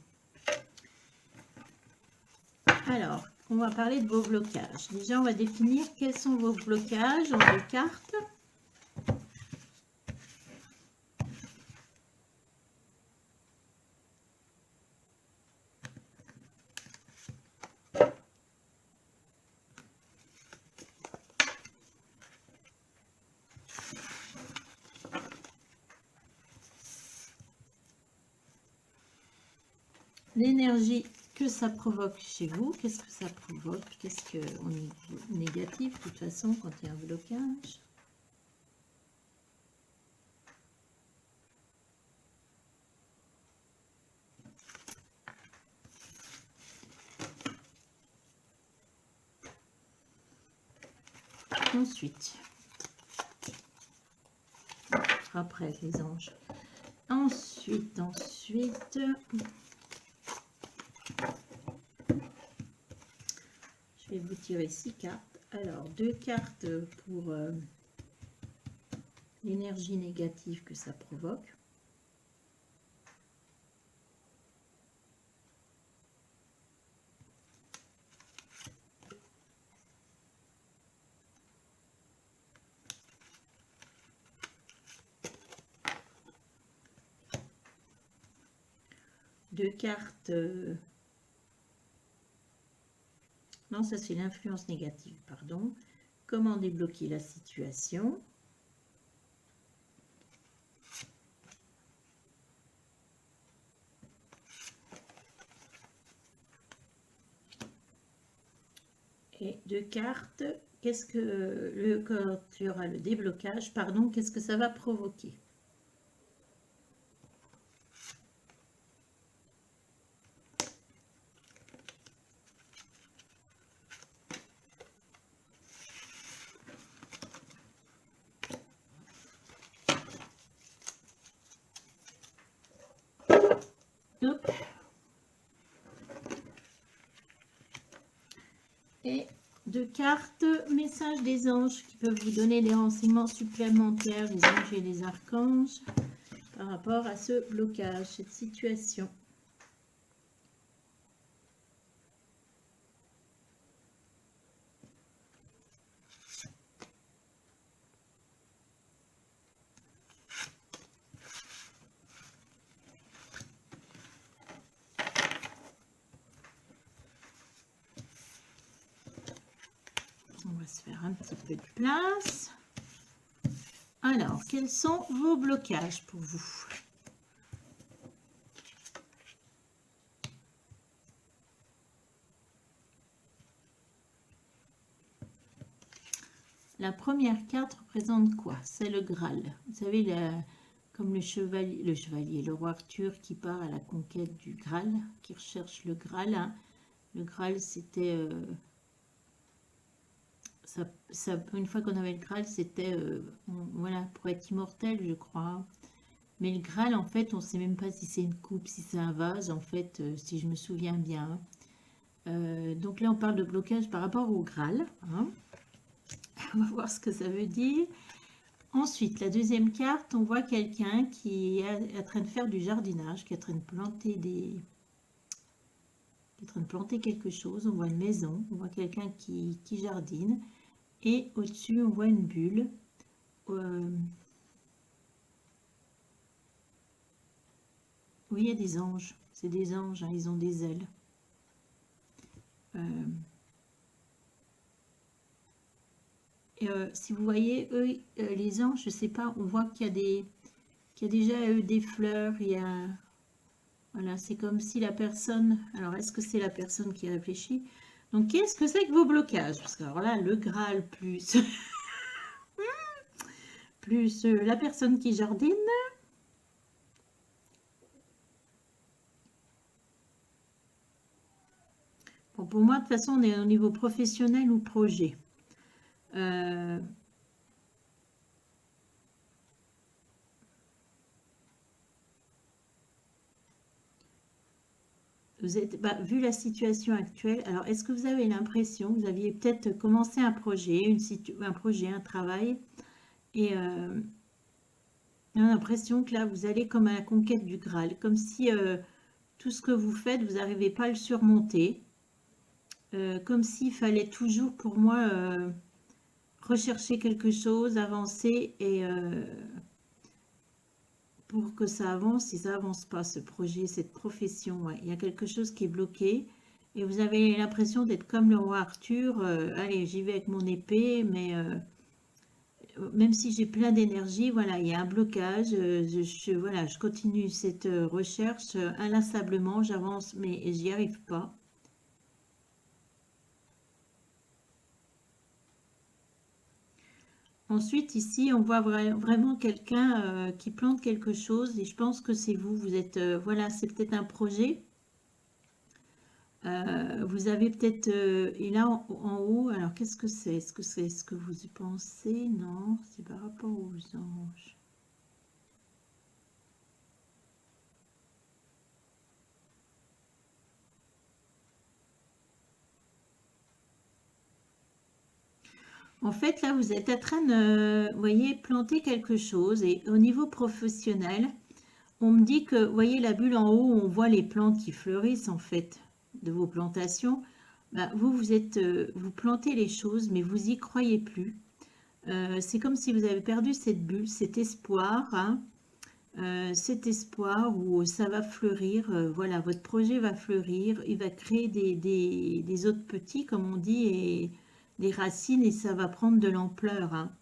Alors, on va parler de vos blocages. Déjà, on va définir quels sont vos blocages en 2 cartes. L'énergie que ça provoque chez vous, qu'est-ce que ça provoque? Qu'est-ce qu'on est négatif de toute façon quand il y a un blocage? Ensuite, après les anges. Ensuite, je vais vous tirer 6 cartes. Alors, 2 cartes pour l'énergie négative que ça provoque. Deux cartes. Non, ça c'est l'influence négative, pardon. Comment débloquer la situation? Et 2 cartes. Qu'est-ce que quand il y aura le déblocage, pardon, qu'est-ce que ça va provoquer? Hop. Et 2 cartes, message des anges qui peuvent vous donner des renseignements supplémentaires, les anges et les archanges, par rapport à ce blocage, cette situation. On va se faire un petit peu de place. Alors, quels sont vos blocages pour vous? La première carte représente quoi? C'est le Graal. Vous savez, comme le chevalier, le roi Arthur qui part à la conquête du Graal, qui recherche le Graal, hein. Le Graal, c'était... une fois qu'on avait le Graal, c'était voilà, pour être immortel, je crois. Mais le Graal, en fait, on ne sait même pas si c'est une coupe, si c'est un vase, en fait, si je me souviens bien. Donc là, on parle de blocage par rapport au Graal, hein. On va voir ce que ça veut dire. Ensuite, la deuxième carte, on voit quelqu'un qui est en train de faire du jardinage, qui est en train de planter quelque chose. On voit une maison, on voit quelqu'un qui jardine. Et au-dessus, on voit une bulle. Oui, il y a des anges. C'est des anges, hein, ils ont des ailes. Si vous voyez, eux, les anges, je sais pas, on voit qu'il y a déjà des fleurs, il y a... Voilà, c'est comme si la personne... Alors, est-ce que c'est la personne qui réfléchit? Donc, qu'est-ce que c'est que vos blocages? Parce que, alors là, le Graal plus, plus la personne qui jardine. Bon, pour moi, de toute façon, on est au niveau professionnel ou projet. Vous êtes, vu la situation actuelle, alors est-ce que vous avez l'impression que vous aviez peut-être commencé un projet, un travail, et on a l'impression que là, vous allez comme à la conquête du Graal, comme si tout ce que vous faites, vous n'arrivez pas à le surmonter, comme s'il fallait toujours, pour moi, rechercher quelque chose, avancer, et pour que ça avance, si ça avance pas, ce projet, cette profession, ouais, il y a quelque chose qui est bloqué, et vous avez l'impression d'être comme le roi Arthur, allez, j'y vais avec mon épée, mais même si j'ai plein d'énergie, voilà, il y a un blocage, voilà, je continue cette recherche inlassablement, j'avance, mais j'y arrive pas. Ensuite, ici, on voit vraiment quelqu'un qui plante quelque chose, et je pense que c'est vous, vous êtes, voilà, c'est peut-être un projet. Vous avez peut-être, et là en haut, alors qu'est-ce que c'est? Est-ce que c'est ce que vous y pensez? Non, c'est par rapport aux anges. En fait, là, vous êtes en train de, vous voyez, planter quelque chose. Et au niveau professionnel, on me dit que, vous voyez, la bulle en haut, on voit les plantes qui fleurissent, en fait, de vos plantations. Vous, vous plantez les choses, mais vous y croyez plus. C'est comme si vous avez perdu cette bulle, cet espoir, hein, où ça va fleurir. Voilà, votre projet va fleurir. Il va créer des autres petits, comme on dit, et des racines, et ça va prendre de l'ampleur, hein.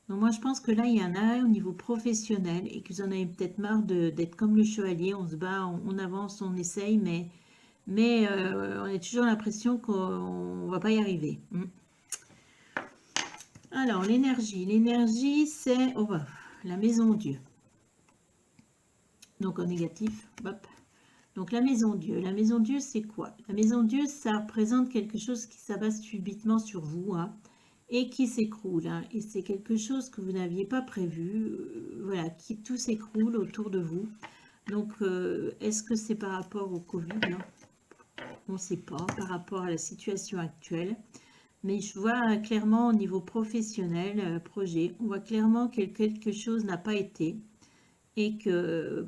Donc moi, je pense que là, il y en a au niveau professionnel et que vous en avez peut-être marre d'être comme le chevalier. On se bat, on avance, on essaye, mais on a toujours l'impression qu'on ne va pas y arriver. Alors, l'énergie. L'énergie, c'est la maison Dieu. Donc, en négatif, hop. Donc, la maison Dieu. La maison Dieu, c'est quoi? La maison Dieu, ça représente quelque chose qui s'abat subitement sur vous, hein, et qui s'écroule, hein, et c'est quelque chose que vous n'aviez pas prévu, voilà, qui tout s'écroule autour de vous. Donc, est-ce que c'est par rapport au Covid, hein? On ne sait pas, par rapport à la situation actuelle. Mais je vois clairement au niveau professionnel, projet, on voit clairement que quelque chose n'a pas été et que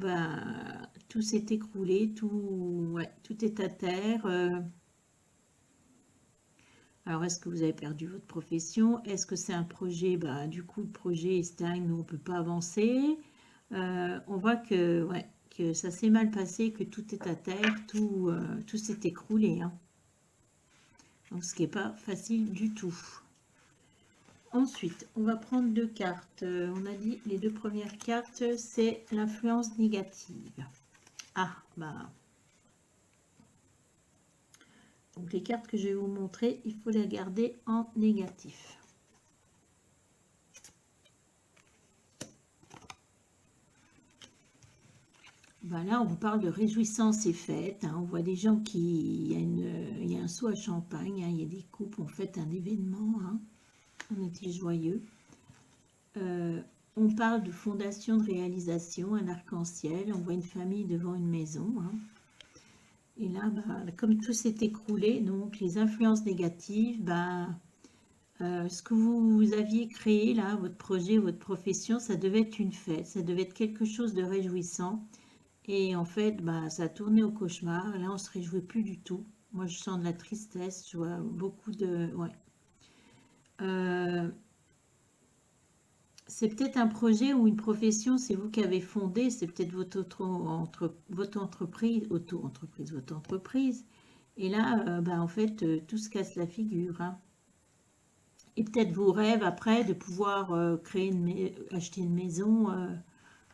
tout s'est écroulé, tout est à terre. Alors, est-ce que vous avez perdu votre profession? Est-ce que c'est un projet? Du coup, le projet stagne, on ne peut pas avancer. On voit que ça s'est mal passé, que tout est à terre, tout s'est écroulé, hein. Donc, ce qui n'est pas facile du tout. Ensuite, on va prendre deux cartes. On a dit les deux premières cartes, c'est l'influence négative. Ah, donc les cartes que je vais vous montrer, il faut les garder en négatif. Là, on vous parle de réjouissance et fête, hein. On voit des gens il y a un seau à champagne, hein. Il y a des couples, on fête un événement, hein. On était joyeux. On parle de fondation, de réalisation, un arc-en-ciel. On voit une famille devant une maison, hein. Et là, comme tout s'est écroulé, donc les influences négatives, ce que vous aviez créé là, votre projet, votre profession, ça devait être une fête, ça devait être quelque chose de réjouissant. Et en fait, ça a tourné au cauchemar. Là, on ne se réjouit plus du tout. Moi, je sens de la tristesse, je vois beaucoup de... Ouais. C'est peut-être un projet ou une profession, c'est vous qui avez fondé, c'est peut-être votre entreprise, votre entreprise. Et là, en fait, tout se casse la figure, hein. Et peut-être vos rêves après de pouvoir acheter une maison,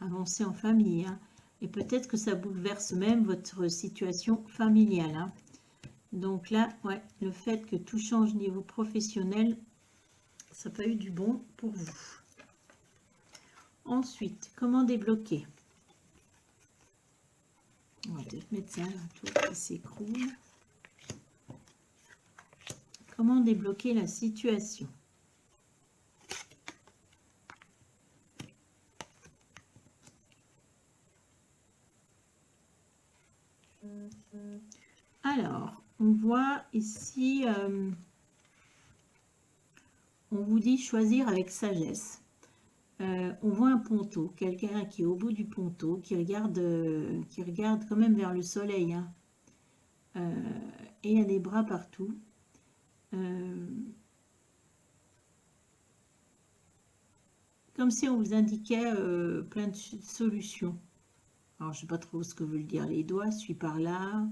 avancer en famille, hein. Et peut-être que ça bouleverse même votre situation familiale, hein. Donc là, ouais, le fait que tout change niveau professionnel, ça n'a pas eu du bon pour vous. Ensuite, comment débloquer? On va peut-être mettre ça, tout qui s'écroule. Comment débloquer la situation? Alors, on voit ici, on vous dit choisir avec sagesse. On voit un ponton, quelqu'un qui est au bout du ponton, qui regarde quand même vers le soleil, hein. Et il y a des bras partout. Comme si on vous indiquait plein de solutions. Alors, je ne sais pas trop ce que veulent dire les doigts, suis par là,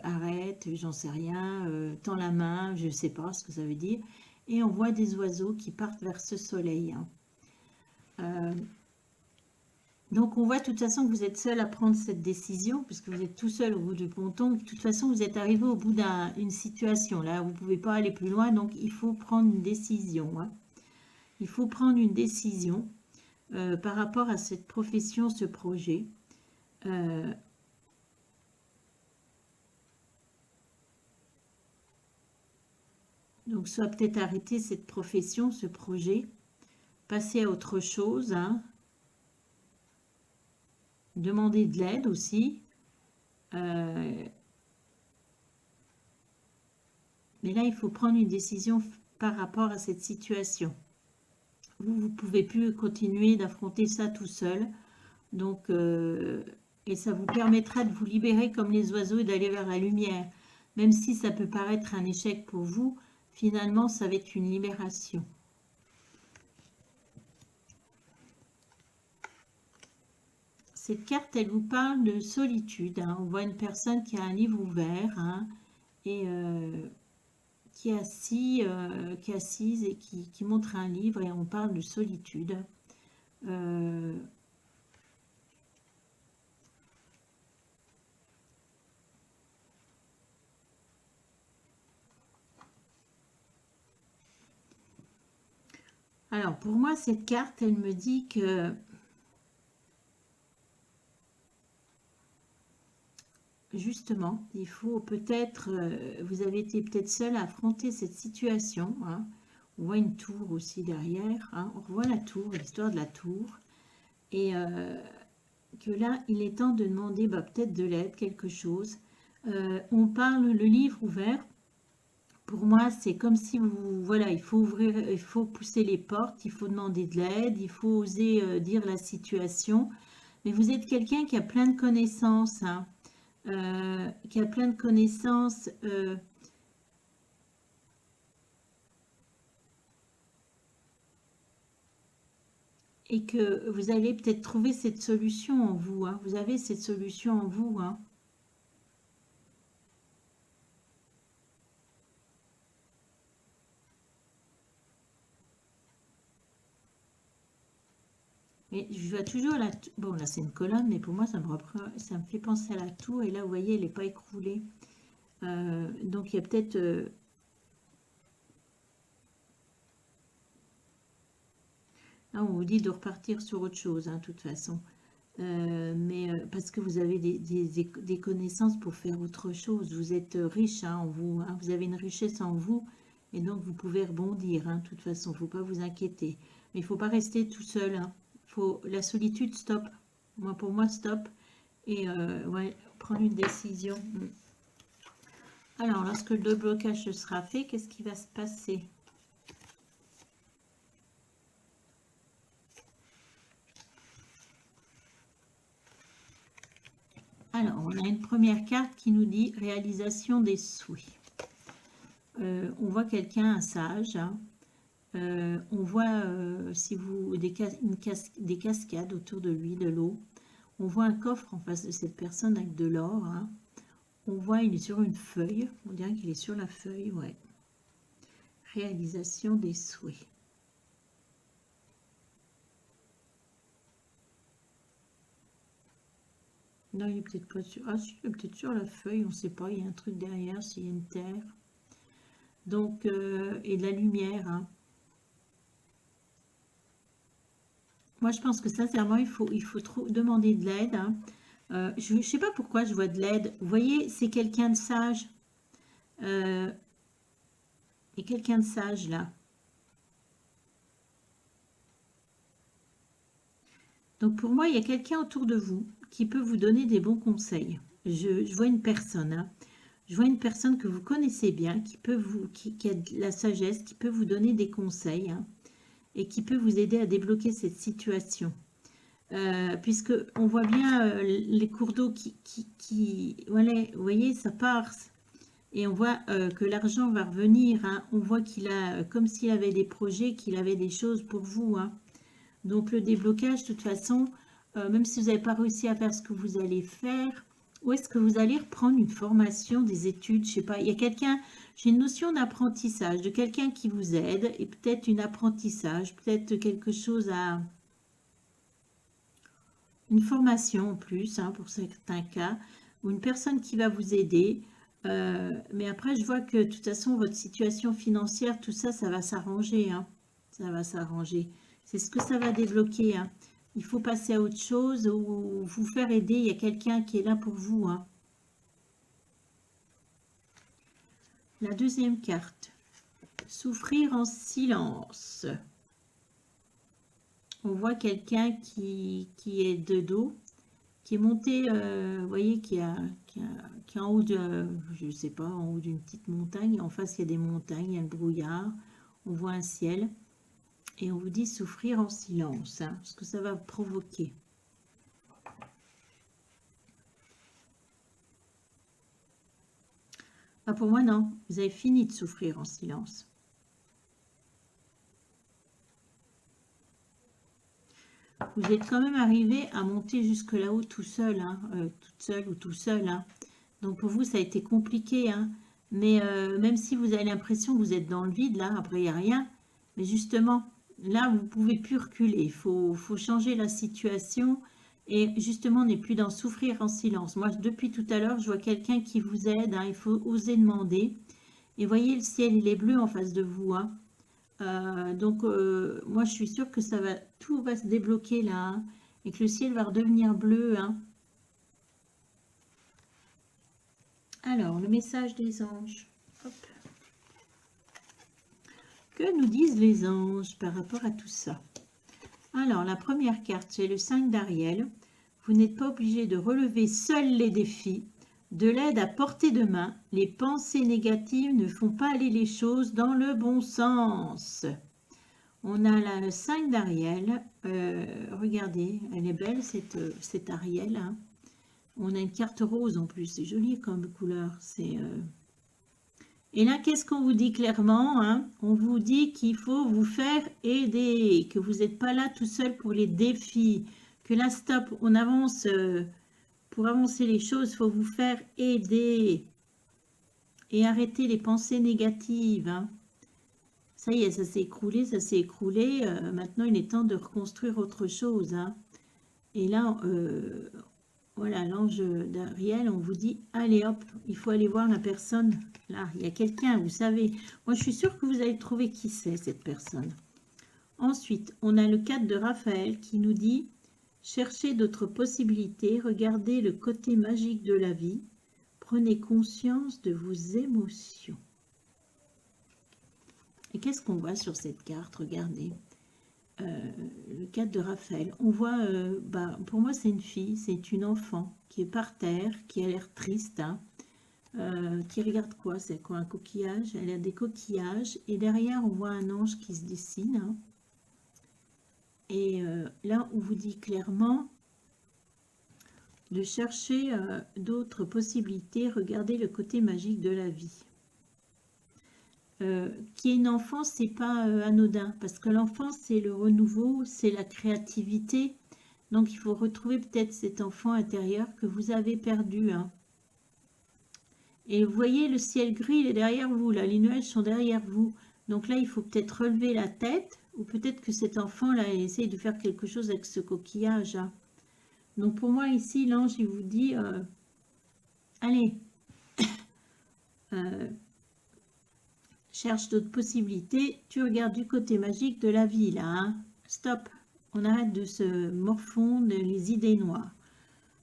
arrête, j'en sais rien, tends la main, je ne sais pas ce que ça veut dire. Et on voit des oiseaux qui partent vers ce soleil, hein. Donc, on voit de toute façon que vous êtes seul à prendre cette décision, puisque vous êtes tout seul au bout du ponton. De toute façon, vous êtes arrivé au bout d'une situation. Là, vous ne pouvez pas aller plus loin, donc il faut prendre une décision, hein. Il faut prendre une décision par rapport à cette profession, ce projet. Donc, soit peut-être arrêter cette profession, ce projet, passer à autre chose, hein. Demander de l'aide aussi. Mais là, il faut prendre une décision par rapport à cette situation. Vous ne pouvez plus continuer d'affronter ça tout seul. Donc, et ça vous permettra de vous libérer comme les oiseaux et d'aller vers la lumière. Même si ça peut paraître un échec pour vous, finalement, ça va être une libération. Cette carte, elle vous parle de solitude, hein. On voit une personne qui a un livre ouvert, hein, et qui est assise et qui montre un livre, et on parle de solitude. Alors, pour moi, cette carte, elle me dit que justement, il faut peut-être, vous avez été peut-être seul à affronter cette situation, hein. On voit une tour aussi derrière, hein. On revoit la tour, l'histoire de la tour. Et que là, il est temps de demander peut-être de l'aide, quelque chose. On parle le livre ouvert. Pour moi, c'est comme si voilà, il faut ouvrir, il faut pousser les portes, il faut demander de l'aide, il faut oser dire la situation. Mais vous êtes quelqu'un qui a plein de connaissances, hein, qui a plein de connaissances. Et que vous allez peut-être trouver cette solution en vous, hein. Vous avez cette solution en vous, hein. Mais je vois toujours la... Bon, là, c'est une colonne, mais pour moi, ça me fait penser à la tour. Et là, vous voyez, elle n'est pas écroulée. Donc, il y a peut-être... on vous dit de repartir sur autre chose, hein, de toute façon. Mais parce que vous avez des connaissances pour faire autre chose. Vous êtes riche, hein, en vous, hein. Vous avez une richesse en vous. Et donc, vous pouvez rebondir, hein, de toute façon. Il ne faut pas vous inquiéter. Mais il ne faut pas rester tout seul, hein. La solitude, stop. Pour moi, stop. Et ouais, prendre une décision. Alors, lorsque le déblocage sera fait, qu'est-ce qui va se passer? Alors, on a une première carte qui nous dit réalisation des souhaits. On voit quelqu'un, un sage, hein. On voit si vous des cascades autour de lui, de l'eau. On voit un coffre en face de cette personne avec de l'or, hein. on voit, il est sur une feuille. On dirait qu'il est sur la feuille, ouais. Réalisation des souhaits. Non, il est peut-être pas sur... Ah, si, il est peut-être sur la feuille, on ne sait pas. Il y a un truc derrière, s'il y a une terre. Donc, et de la lumière, hein. Moi, je pense que sincèrement, il faut demander de l'aide, hein. Je ne sais pas pourquoi je vois de l'aide. Vous voyez, c'est quelqu'un de sage. Et quelqu'un de sage, là. Donc, pour moi, il y a quelqu'un autour de vous qui peut vous donner des bons conseils. Je vois une personne, hein. Je vois une personne que vous connaissez bien, qui a de la sagesse, qui peut vous donner des conseils, hein, et qui peut vous aider à débloquer cette situation. Puisque on voit bien les cours d'eau voilà, vous voyez, ça part. Et on voit que l'argent va revenir, hein. On voit qu'il a, comme s'il avait des projets, qu'il avait des choses pour vous, hein. Donc le déblocage, de toute façon, même si vous n'avez pas réussi à faire ce que vous allez faire, où est-ce que vous allez reprendre une formation, des études, je sais pas. Il y a quelqu'un, j'ai une notion d'apprentissage, de quelqu'un qui vous aide, et peut-être un apprentissage, peut-être quelque chose à... Une formation en plus, hein, pour certains cas, ou une personne qui va vous aider. Mais après, je vois que de toute façon, votre situation financière, tout ça, ça va s'arranger, hein. Ça va s'arranger. C'est ce que ça va débloquer, hein. Il faut passer à autre chose ou vous faire aider. Il y a quelqu'un qui est là pour vous, hein. La deuxième carte. Souffrir en silence. On voit quelqu'un qui est de dos, qui est monté, vous voyez, qui est en haut de, je sais pas, en haut d'une petite montagne. En face, il y a des montagnes, il y a le brouillard. On voit un ciel. Et on vous dit souffrir en silence, hein, ce que ça va provoquer. Ah, pour moi, non. Vous avez fini de souffrir en silence. Vous êtes quand même arrivé à monter jusque là-haut tout seul, hein, toute seule ou tout seul, hein. Donc pour vous, ça a été compliqué, hein. Mais même si vous avez l'impression que vous êtes dans le vide, là, après, il n'y a rien. Mais justement, là, vous ne pouvez plus reculer. Il faut changer la situation. Et justement, on n'est plus dans souffrir en silence. Moi, depuis tout à l'heure, je vois quelqu'un qui vous aide, hein. Il faut oser demander. Et voyez, le ciel, il est bleu en face de vous, hein. Donc, moi, je suis sûre que tout va se débloquer là, hein, et que le ciel va redevenir bleu, hein. Alors, le message des anges. Hop. Que nous disent les anges par rapport à tout ça? Alors, la première carte, c'est le 5 d'Ariel. Vous n'êtes pas obligé de relever seul les défis. De l'aide à portée de main. Les pensées négatives ne font pas aller les choses dans le bon sens. On a là le 5 d'Ariel. Regardez, elle est belle cette Ariel, hein. On a une carte rose en plus, c'est joli comme couleur. Et là, qu'est-ce qu'on vous dit clairement, hein? On vous dit qu'il faut vous faire aider, que vous n'êtes pas là tout seul pour les défis, que là, stop, on avance. Pour avancer les choses, il faut vous faire aider et arrêter les pensées négatives, hein. Ça y est, ça s'est écroulé, ça s'est écroulé. Maintenant, il est temps de reconstruire autre chose, hein. Et là, voilà, l'ange d'Ariel, on vous dit, allez hop, il faut aller voir la personne. Là, il y a quelqu'un, vous savez. Moi, je suis sûre que vous allez trouver qui c'est, cette personne. Ensuite, on a le 4 de Raphaël qui nous dit, cherchez d'autres possibilités, regardez le côté magique de la vie, prenez conscience de vos émotions. Et qu'est-ce qu'on voit sur cette carte? Regardez. Le 4 de Raphaël. On voit, pour moi, c'est une fille, c'est une enfant qui est par terre, qui a l'air triste, hein, qui regarde quoi? C'est quoi, un coquillage? Elle a des coquillages. Et derrière, on voit un ange qui se dessine, hein. Et là, on vous dit clairement de chercher d'autres possibilités, regardez le côté magique de la vie. Qui est une enfance, c'est pas anodin, parce que l'enfance, c'est le renouveau, c'est la créativité. Donc, il faut retrouver peut-être cet enfant intérieur que vous avez perdu, hein. Et vous voyez, le ciel gris, il est derrière vous, là, les nuages sont derrière vous. Donc là, il faut peut-être relever la tête, ou peut-être que cet enfant, là, il essaye de faire quelque chose avec ce coquillage, hein. Donc pour moi, ici, l'ange, il vous dit, allez, cherche d'autres possibilités, tu regardes du côté magique de la vie, là, hein. Stop, on arrête de se morfondre les idées noires.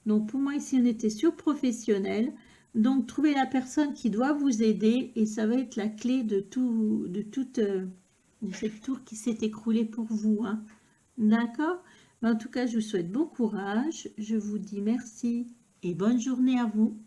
Donc pour moi, ici, on était sur professionnel. Donc, trouvez la personne qui doit vous aider et ça va être la clé de cette tour qui s'est écroulée pour vous, hein. D'accord? En tout cas, je vous souhaite bon courage. Je vous dis merci et bonne journée à vous.